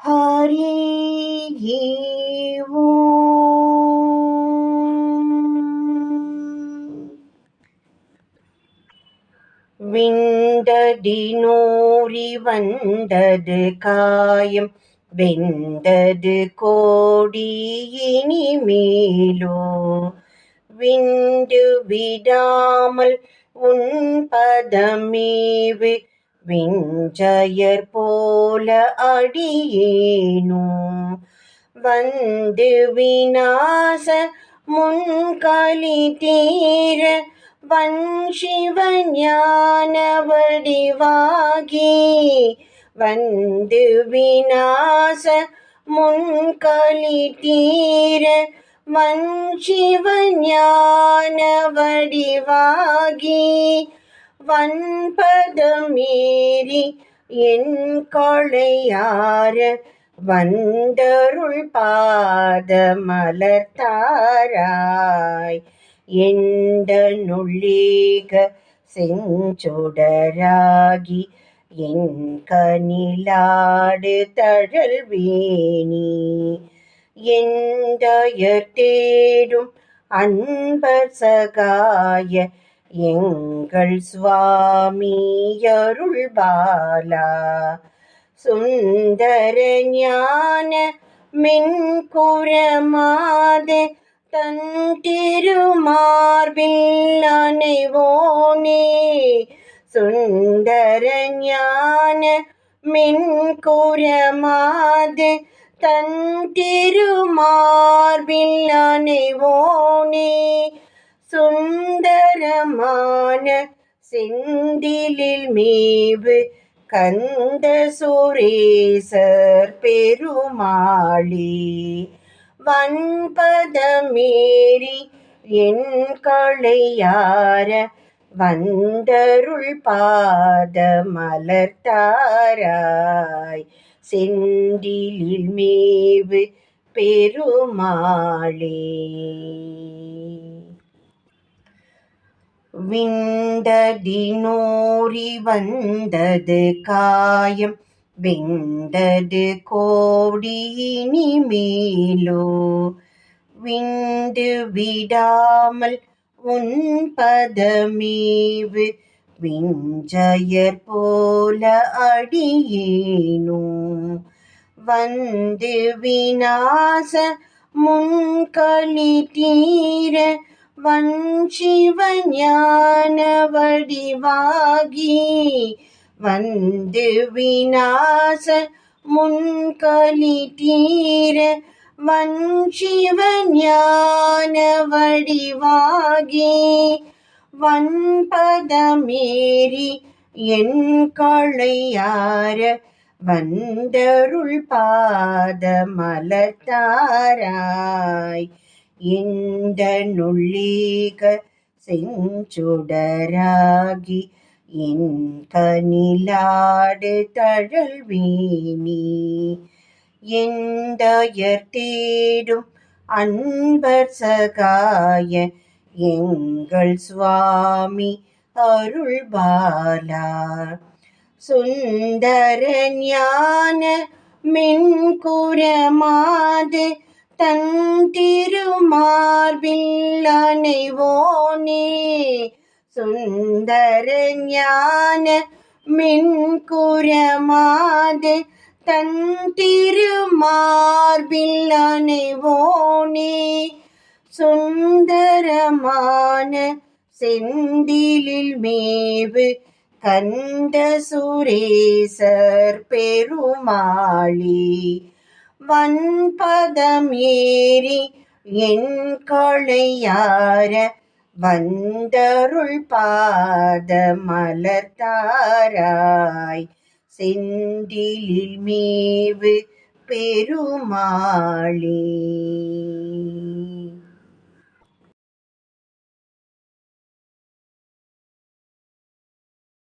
ஹரியே விண்டடி நூறி வந்தது காயம் வெந்தது கோடி இனிமேலோ விண்டு விடாமல் உன் பதமேவு விஞ்சயர் போல அடியேனும் வந்து விநாச முன்களி தீர வன்சிவஞான வடிவாகி வந்து விநாச முன்களி தீர வன்சிவஞான வடிவாகி வன்பதமேறி என் கொளையார வந்தருள் பாத மலர்த்தாராய் எந்த நுள்ளேக செஞ்சுடராகி என் கனிலாடு தழல்வேணி எந்தயர் தேடும் அன்பர் சகாய எங்கள் சுவாமி அருள்பாலா சுந்தர ஞான மின்குரமாதே தன் திருமார்பில் அணைவோனே சுந்தர ஞான மின்குரமாதே தன் திருமார்பில் அணைவோனே சுந்தரமான செந்திலில் மேவு கந்த சுரேசர் பெருமாளே வன்பதமேறி என் கொளையார வந்தருள் பாத மலர்த்தாராய் செந்திலில் மேவு பெருமாளே விண்டடி நூறி வந்தது காயம் வெந்தது கோடி இனிமேலோ விண்டு விடாமல் உன் பதமேவு விஞ்சயர் போல அடியேனும் வந்து விநாச முன்களி தீர வன்சிவஞான வடிவாகி வந்து விநாச முன்களி தீர வன்சிவஞான வடிவாகி வன்பதமேறி என் கொளையார வந்தருள் பாத மலர்த்தாராய் இந்த நுள்ளேக செஞ்சுடராகி என் கனிலாடு தழல்வேணி எந்தயர் தேடும் அன்பர் சகாய எங்கள் சுவாமி அருள்பாலா சுந்தர ஞான மின்குரமாது தன் திருமார்பில் அணைவோனே சுந்தர ஞான மின்குரமாது தன் திருமார்பில் அணைவோனே சுந்தரமான செந்திலில் மேவு கந்த சுரேசர் பெருமாளே வன்பதமேறி என் கொளையார வந்தருள் பாத மலர்த்தாராய் செந்திலில் மேவு பெருமாளே.